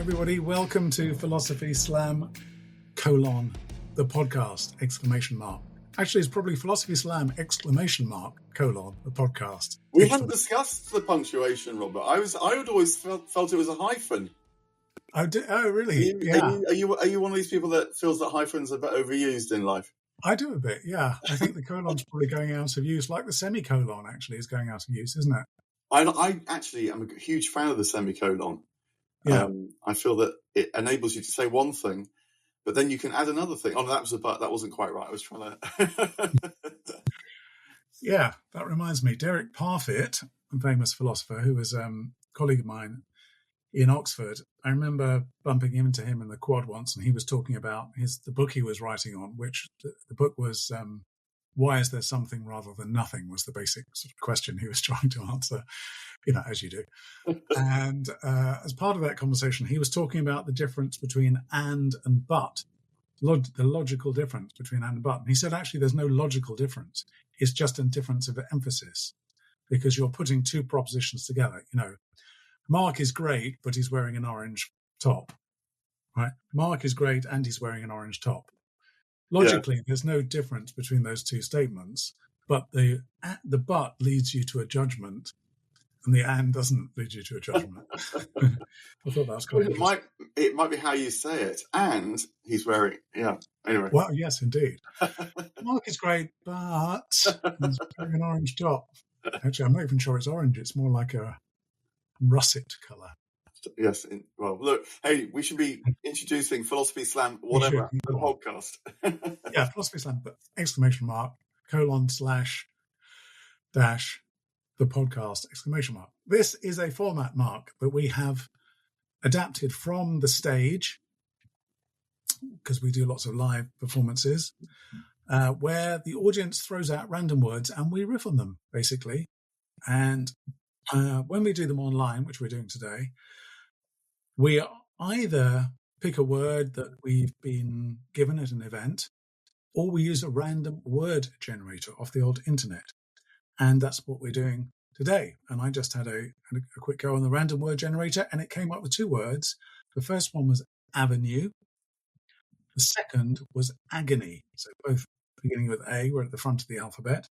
everybody. Welcome to Philosophy Slam : the podcast ! Actually, it's probably Philosophy Slam ! The podcast. We hadn't discussed the punctuation, Robert. I would always felt it was a hyphen. Oh, really? Are you one of these people that feels that hyphens are a bit overused in life? I do a bit, yeah. I think the colon's probably going out of use, like the semicolon actually is going out of use, isn't it? I actually am a huge fan of the semicolon. Yeah. I feel that it enables you to say one thing, but then you can add another thing. Oh, no, that was a but. That wasn't quite right. I was trying to... Yeah, that reminds me. Derek Parfit, a famous philosopher who was a colleague of mine in Oxford, I remember bumping into him in the quad once, and he was talking about the book he was writing on, which the book was why is there something rather than nothing, was the basic sort of question he was trying to answer, as you do. And as part of that conversation, he was talking about the difference between and but, the logical difference between and but. And he said, actually, there's no logical difference. It's just a difference of emphasis, because you're putting two propositions together. Mark is great, but he's wearing an orange top, right? Mark is great and he's wearing an orange top. Logically, There's no difference between those two statements, but the but leads you to a judgment, and the and doesn't lead you to a judgment. I thought that was quite interesting. It might be how you say it. And he's wearing, anyway. Well, yes, indeed. Mark is great, but he's wearing an orange top. Actually, I'm not even sure it's orange. It's more like a russet colour. Yes. Well, look, hey, we should be introducing Philosophy Slam, whatever, the podcast. Yeah, Philosophy Slam, but ! / / the podcast ! This is a format, Mark, that we have adapted from the stage, because we do lots of live performances, where the audience throws out random words and we riff on them, basically. And when we do them online, which we're doing today, we either pick a word that we've been given at an event, or we use a random word generator off the old internet. And that's what we're doing today. And I just had a quick go on the random word generator, and it came up with two words. The first one was avenue. The second was agony. So both beginning with A, we're at the front of the alphabet.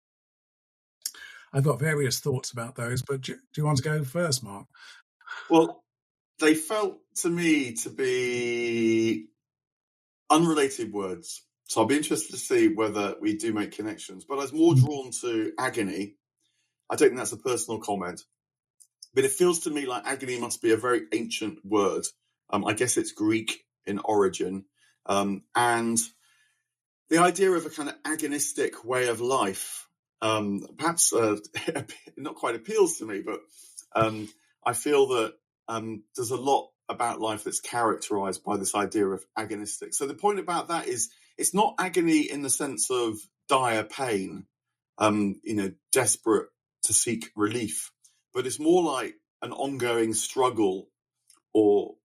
I've got various thoughts about those, but do you want to go first, Mark? Well, they felt to me to be unrelated words. So I'll be interested to see whether we do make connections. But I was more drawn to agony. I don't think that's a personal comment. But it feels to me like agony must be a very ancient word. I guess it's Greek in origin. And the idea of a kind of agonistic way of life perhaps not quite appeals to me, but I feel that there's a lot about life that's characterized by this idea of agonistic. So the point about that is it's not agony in the sense of dire pain, desperate to seek relief, but it's more like an ongoing struggle or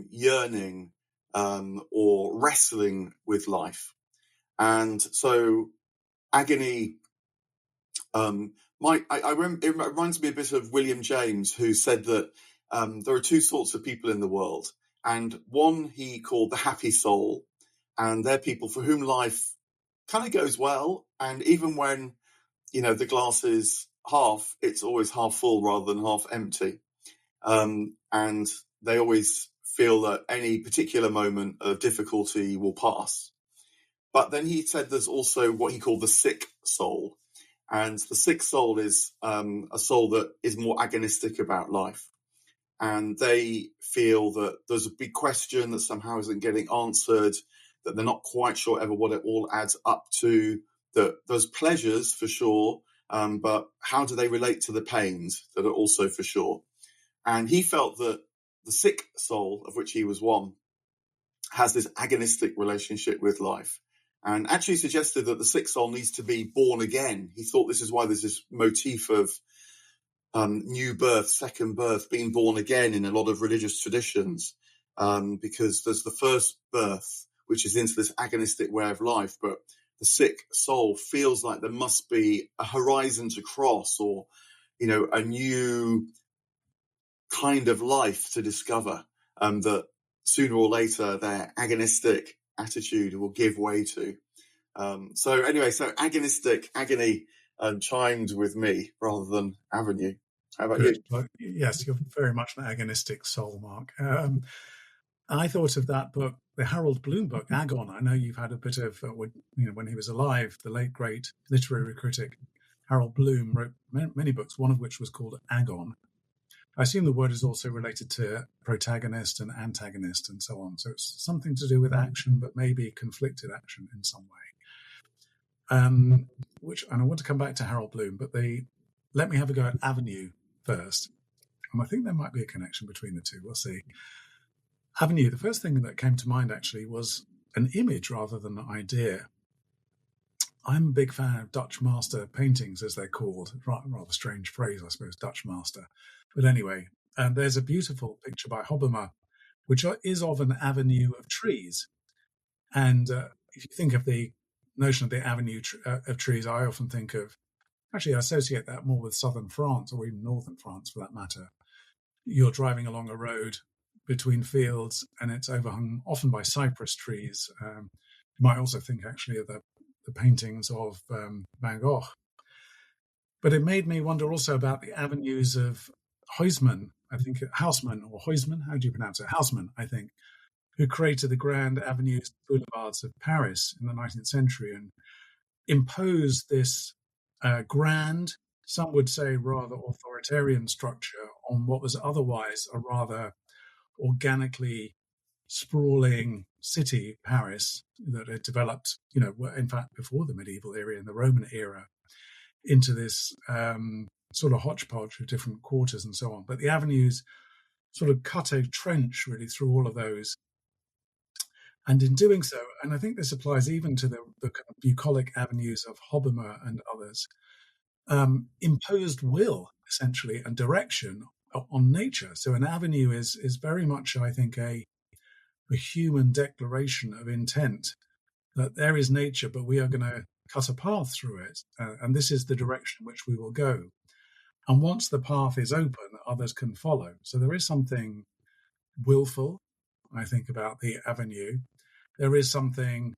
yearning or wrestling with life. And so agony, it reminds me a bit of William James, who said that there are two sorts of people in the world, and one he called the happy soul, and they're people for whom life kind of goes well, and even when the glass is half, it's always half full rather than half empty, and they always feel that any particular moment of difficulty will pass. But then he said there's also what he called the sick soul. And the sick soul is a soul that is more agonistic about life. And they feel that there's a big question that somehow isn't getting answered, that they're not quite sure ever what it all adds up to, that there's pleasures for sure, but how do they relate to the pains that are also for sure? And he felt that the sick soul, of which he was one, has this agonistic relationship with life. And actually suggested that the sick soul needs to be born again. He thought this is why there's this motif of new birth, second birth, being born again in a lot of religious traditions, because there's the first birth, which is into this agonistic way of life, but the sick soul feels like there must be a horizon to cross, or, a new kind of life to discover, that sooner or later their agonistic attitude will give way to. So agonistic agony chimed with me rather than Avenue. How about Good. you? Well, yes, you're very much an agonistic soul, Mark. I thought of that book, the Harold Bloom book, Agon. I know you've had a bit of, when he was alive, the late, great literary critic Harold Bloom wrote many books, one of which was called Agon. I assume the word is also related to protagonist and antagonist and so on. So it's something to do with action, but maybe conflicted action in some way. And I want to come back to Harold Bloom, but let me have a go at Avenue first. And I think there might be a connection between the two. We'll see. Avenue, the first thing that came to mind actually was an image rather than an idea. I'm a big fan of Dutch master paintings, as they're called. Rather strange phrase, I suppose, Dutch master. But anyway, there's a beautiful picture by Hobbema, which is of an avenue of trees. And if you think of the notion of the avenue of trees, I often think of, actually I associate that more with southern France, or even northern France for that matter. You're driving along a road between fields and it's overhung often by cypress trees. You might also think actually of the paintings of Van Gogh. But it made me wonder also about the avenues of Huysman, I think, Haussmann or Huysman, how do you pronounce it? Haussmann, I think, who created the grand avenues, boulevards of Paris in the 19th century and imposed this grand, some would say rather authoritarian structure on what was otherwise a rather organically sprawling city, Paris, that had developed, in fact, before the medieval era, in the Roman era, into this sort of hodgepodge of different quarters and so on. But the avenues sort of cut a trench really through all of those. And in doing so, and I think this applies even to the kind of bucolic avenues of Hobbema and others, imposed will, essentially, and direction on nature. So an avenue is very much, I think, a human declaration of intent that there is nature, but we are going to cut a path through it. And this is the direction in which we will go. And once the path is open, others can follow. So there is something willful, I think, about the avenue. There is something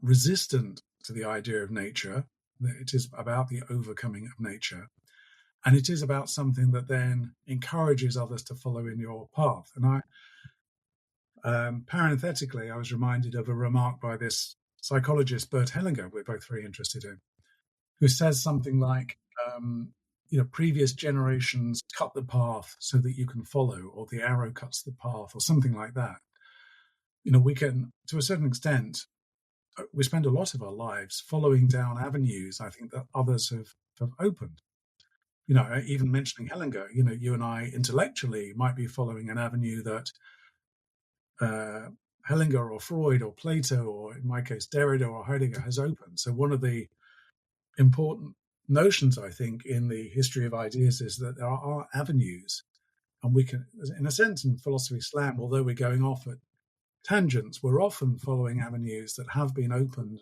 resistant to the idea of nature. It is about the overcoming of nature. And it is about something that then encourages others to follow in your path. And parenthetically, I was reminded of a remark by this psychologist, Bert Hellinger, we're both very interested in, who says something like, previous generations cut the path so that you can follow, or the arrow cuts the path, or something like that. We can, to a certain extent, we spend a lot of our lives following down avenues, I think, that others have opened. Even mentioning Hellinger, you and I intellectually might be following an avenue that Hellinger or Freud or Plato, or in my case, Derrida or Heidegger has opened. So one of the important notions, I think, in the history of ideas is that there are avenues, and we can, in a sense, in philosophy slam, although we're going off at tangents, we're often following avenues that have been opened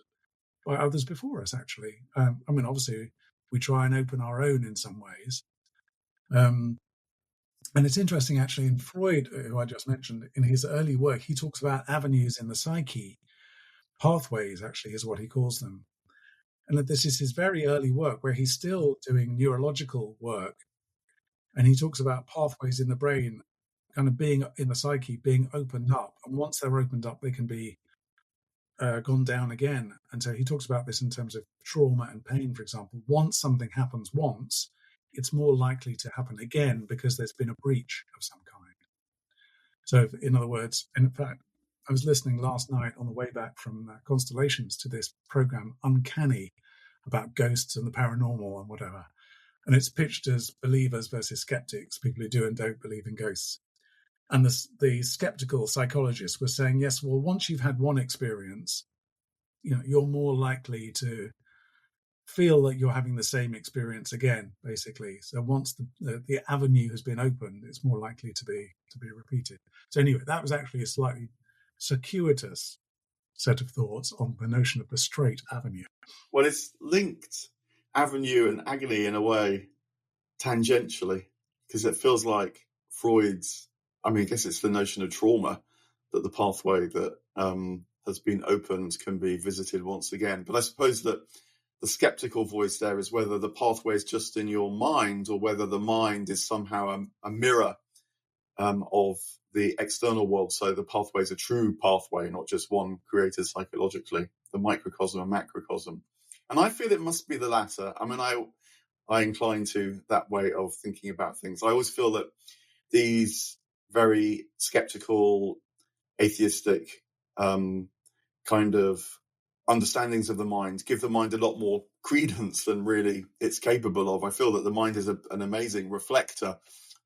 by others before us, actually. Obviously, we try and open our own in some ways. And it's interesting, actually, in Freud, who I just mentioned, in his early work, he talks about avenues in the psyche. Pathways, actually, is what he calls them. And that this is his very early work, where he's still doing neurological work. And he talks about pathways in the brain kind of being in the psyche, being opened up. And once they're opened up, they can be gone down again. And so he talks about this in terms of trauma and pain, for example. Once something happens once, it's more likely to happen again because there's been a breach of some kind. So in other words, and in fact, I was listening last night on the way back from Constellations to this program, Uncanny, about ghosts and the paranormal and whatever. And it's pitched as believers versus skeptics, people who do and don't believe in ghosts. And the skeptical psychologists were saying, yes, well, once you've had one experience, you're more likely to feel that you're having the same experience again, basically. So once the avenue has been opened, it's more likely to be repeated. So anyway, that was actually a slightly circuitous set of thoughts on the notion of the straight avenue. Well, it's linked Avenue and Agony in a way tangentially, because it feels like Freud's, I guess it's the notion of trauma that the pathway that has been opened can be visited once again. But I suppose that the skeptical voice there is whether the pathway is just in your mind or whether the mind is somehow a mirror of the external world. So the pathway is a true pathway, not just one created psychologically, the microcosm and macrocosm. And I feel it must be the latter. I mean, I incline to that way of thinking about things. I always feel that these very skeptical, atheistic kind of understandings of the mind give the mind a lot more credence than really it's capable of. I feel that the mind is an amazing reflector,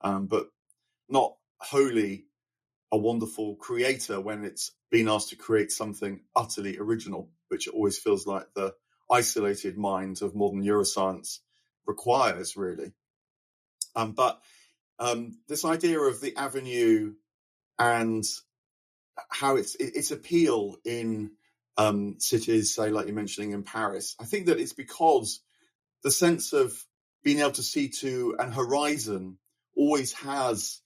but not wholly a wonderful creator when it's been asked to create something utterly original, which it always feels like the isolated mind of modern neuroscience requires, really. But this idea of the avenue and how its appeal in cities, say, like you're mentioning in Paris, I think that it's because the sense of being able to see to an horizon always has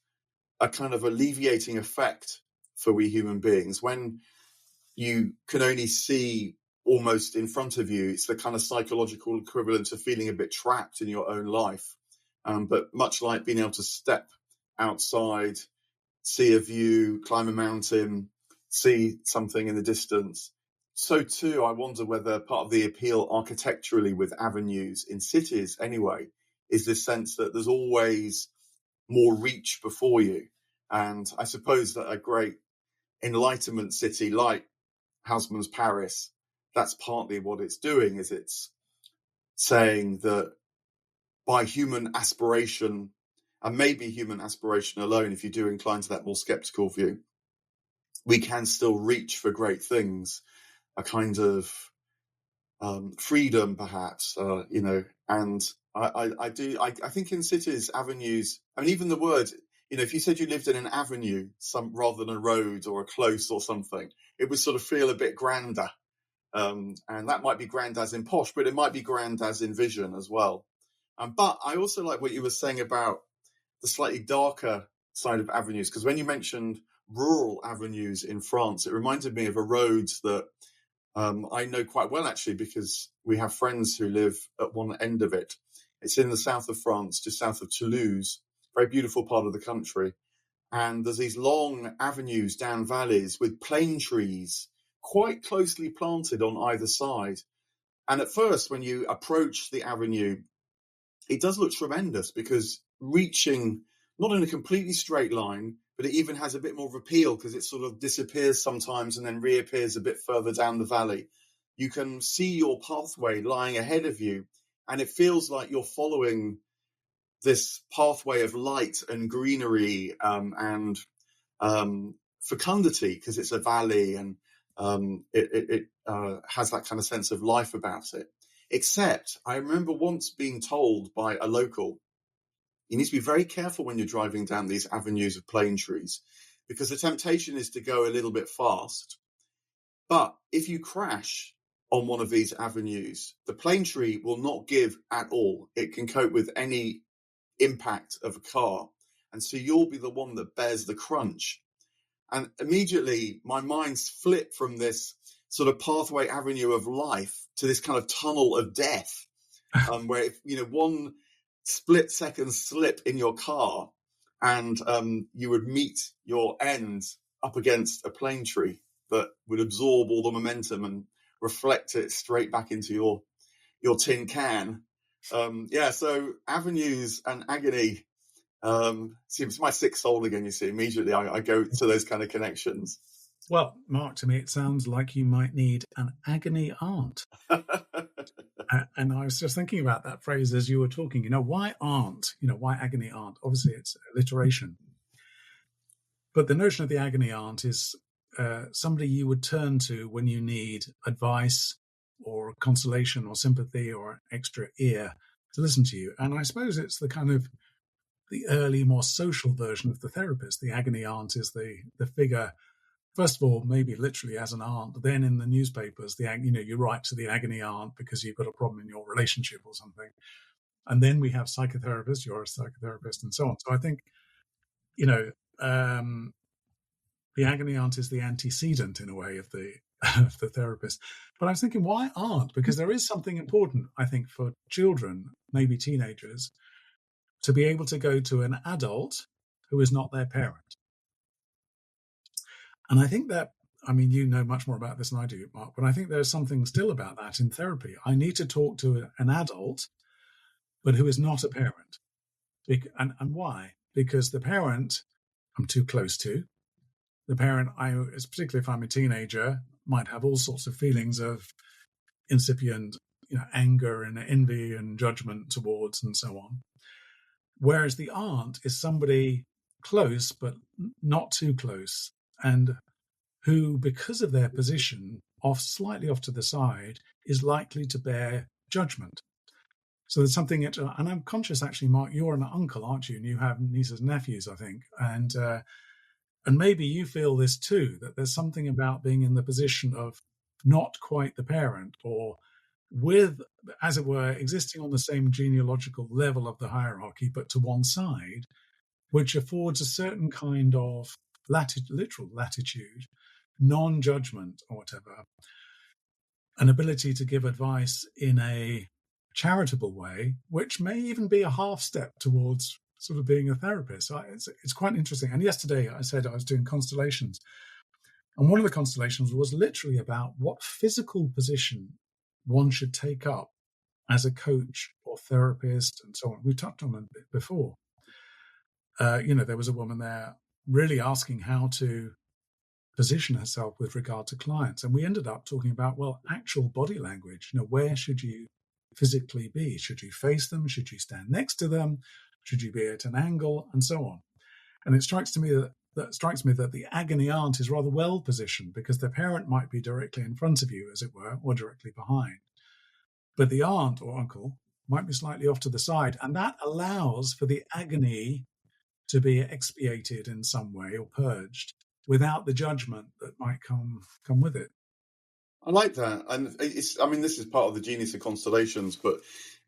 a kind of alleviating effect for we human beings. When you can only see almost in front of you, it's the kind of psychological equivalent of feeling a bit trapped in your own life. But much like being able to step outside, see a view, climb a mountain, see something in the distance, so too I wonder whether part of the appeal architecturally with avenues in cities anyway is this sense that there's always more reach before you. And I suppose that a great Enlightenment city like Haussmann's Paris, that's partly what it's doing, is it's saying that by human aspiration, and maybe human aspiration alone, if you do incline to that more skeptical view, we can still reach for great things, a kind of freedom, perhaps, and I think in cities, avenues, I mean, even the word, if you said you lived in an avenue, rather than a road or a close or something, it would sort of feel a bit grander. And that might be grand as in posh, but it might be grand as in vision as well. But I also like what you were saying about the slightly darker side of avenues, because when you mentioned rural avenues in France, it reminded me of a road that I know quite well, actually, because we have friends who live at one end of it. It's in the south of France, just south of Toulouse, very beautiful part of the country. And there's these long avenues down valleys with plane trees quite closely planted on either side. And at first, when you approach the avenue, it does look tremendous because reaching not in a completely straight line, but it even has a bit more of appeal because it sort of disappears sometimes and then reappears a bit further down the valley. You can see your pathway lying ahead of you, and it feels like you're following this pathway of light and greenery and fecundity, because it's a valley and it has that kind of sense of life about it. Except I remember once being told by a local, you need to be very careful when you're driving down these avenues of plane trees, because the temptation is to go a little bit fast. But if you crash on one of these avenues, the plane tree will not give at all. It can cope with any impact of a car. And so you'll be the one that bears the crunch. And immediately my mind's flipped from this sort of pathway avenue of life to this kind of tunnel of death, where if, one split second slip in your car and you would meet your end up against a plane tree that would absorb all the momentum and reflect it straight back into your tin can. So avenues and agony. See, it's my sixth soul again, you see. Immediately I go to those kind of connections. Well, Mark, to me, it sounds like you might need an agony aunt. And I was just thinking about that phrase as you were talking. Why aunt? Why agony aunt? Obviously, it's alliteration. But the notion of the agony aunt is somebody you would turn to when you need advice or consolation or sympathy or extra ear to listen to you. And I suppose it's the kind of the early, more social version of the therapist. The agony aunt is the figure, first of all, maybe literally as an aunt. Then in the newspapers, you write to the agony aunt because you've got a problem in your relationship or something. And then we have psychotherapists, you're a psychotherapist, and so on. So I think, the agony aunt is the antecedent in a way of the of the therapist. But I was thinking, why aunt? Because there is something important, I think, for children, maybe teenagers, to be able to go to an adult who is not their parent. And I think that, I mean, you know much more about this than I do, Mark, but I think there's something still about that in therapy. I need to talk to an adult, but who is not a parent. And why? Because the parent I'm too close to. The parent, particularly if I'm a teenager, might have all sorts of feelings of incipient, anger and envy and judgment towards, and so on. Whereas the aunt is somebody close, but not too close, and who, because of their position, slightly off to the side, is likely to bear judgment. So there's something, and I'm conscious, actually, Mark, you're an uncle, aren't you? And you have nieces and nephews, I think. And maybe you feel this too, that there's something about being in the position of not quite the parent, or with, as it were, existing on the same genealogical level of the hierarchy, but to one side, which affords a certain kind of literal latitude, non-judgment or whatever, an ability to give advice in a charitable way, which may even be a half step towards sort of being a therapist. It's quite interesting. And yesterday I said I was doing constellations, and one of the constellations was literally about what physical position one should take up as a coach or therapist and so on. We touched on it a bit before. There was a woman there really asking how to position herself with regard to clients. And we ended up talking about, well, actual body language. Where should you physically be? Should you face them? Should you stand next to them? Should you be at an angle? And so on. And it strikes me that the agony aunt is rather well positioned, because the parent might be directly in front of you, as it were, or directly behind. But the aunt or uncle might be slightly off to the side. And that allows for the agony to be expiated in some way or purged without the judgment that might come with it. I like that. And this is part of the genius of constellations, but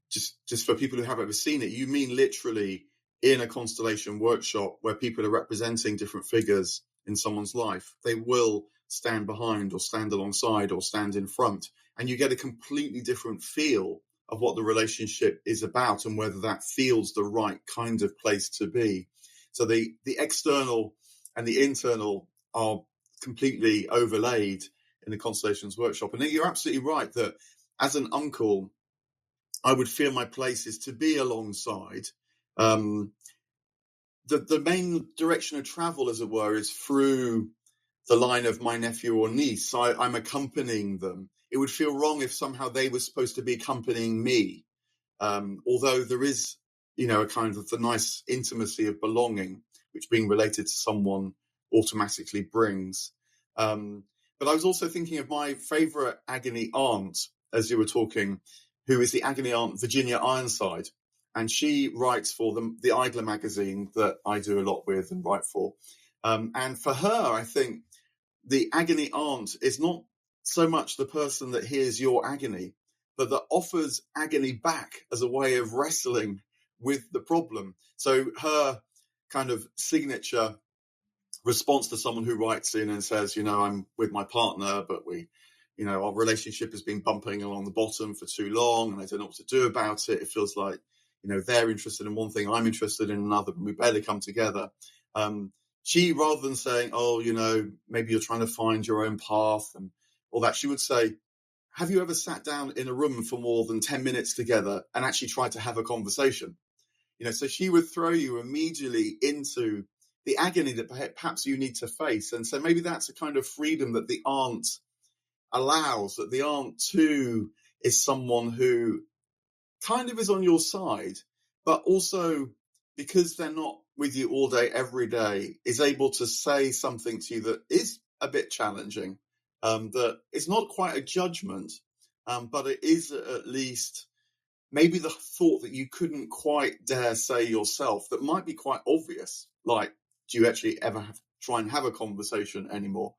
just for people who haven't ever seen it, you mean literally in a constellation workshop where people are representing different figures in someone's life, they will stand behind or stand alongside or stand in front, and you get a completely different feel of what the relationship is about and whether that feels the right kind of place to be. So the external and the internal are completely overlaid in the constellations workshop. And you're absolutely right that as an uncle, I would feel my place is to be alongside. The main direction of travel, as it were, is through the line of my nephew or niece. So I'm accompanying them. It would feel wrong if somehow they were supposed to be accompanying me. Although there is, a kind of the nice intimacy of belonging, which being related to someone automatically brings. But I was also thinking of my favourite agony aunt, as you were talking, who is the agony aunt Virginia Ironside. And she writes for the Idler magazine that I do a lot with and write for. And for her, I think the agony aunt is not so much the person that hears your agony, but that offers agony back as a way of wrestling with the problem. So her kind of signature response to someone who writes in and says, I'm with my partner, but our relationship has been bumping along the bottom for too long, and I don't know what to do about it. It feels like, they're interested in one thing, I'm interested in another, and we barely come together. She, rather than saying, maybe you're trying to find your own path and all that, she would say, have you ever sat down in a room for more than 10 minutes together and actually tried to have a conversation? So she would throw you immediately into the agony that perhaps you need to face. And so maybe that's a kind of freedom that the aunt allows, that the aunt too is someone who kind of is on your side, but also, because they're not with you all day, every day, is able to say something to you that is a bit challenging, that it's not quite a judgment, but it is at least maybe the thought that you couldn't quite dare say yourself that might be quite obvious, like, do you actually ever try and have a conversation anymore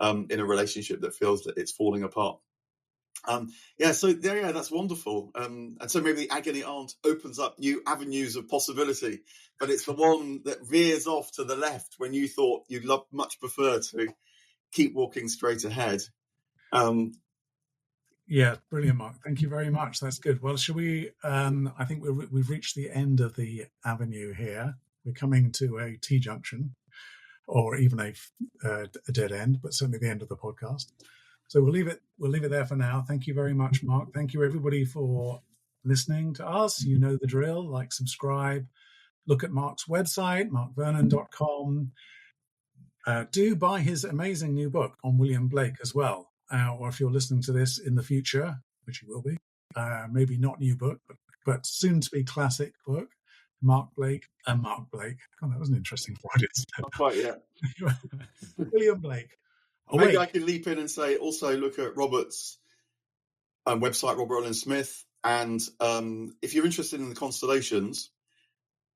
in a relationship that feels that it's falling apart? That's wonderful. And so maybe the agony aunt opens up new avenues of possibility, but it's the one that veers off to the left when you thought you'd much prefer to keep walking straight ahead. Yeah, brilliant, Mark. Thank you very much. That's good. Well, shall we? I think we've reached the end of the avenue here. We're coming to a T-junction, or even a dead end, but certainly the end of the podcast. So we'll leave it there for now. Thank you very much, Mark. Thank you, everybody, for listening to us. You know the drill. Like, subscribe. Look at Mark's website, markvernon.com. Do buy his amazing new book on William Blake as well. Or if you're listening to this in the future, which you will be, maybe not new book, but soon to be classic book, Mark Blake. God, that was an interesting Friday. Not quite yet. William Blake. Maybe I can leap in and say, also look at Robert's website, Robert Rowland Smith. And if you're interested in the constellations,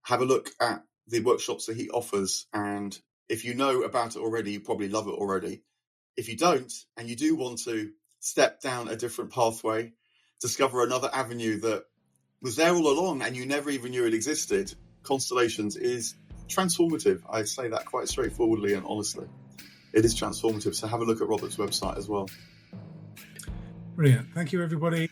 have a look at the workshops that he offers. And if you know about it already, you probably love it already. If you don't, and you do want to step down a different pathway, discover another avenue that was there all along and you never even knew it existed, Constellations is transformative. I say that quite straightforwardly and honestly. It is transformative. So have a look at Robert's website as well. Brilliant. Thank you, everybody.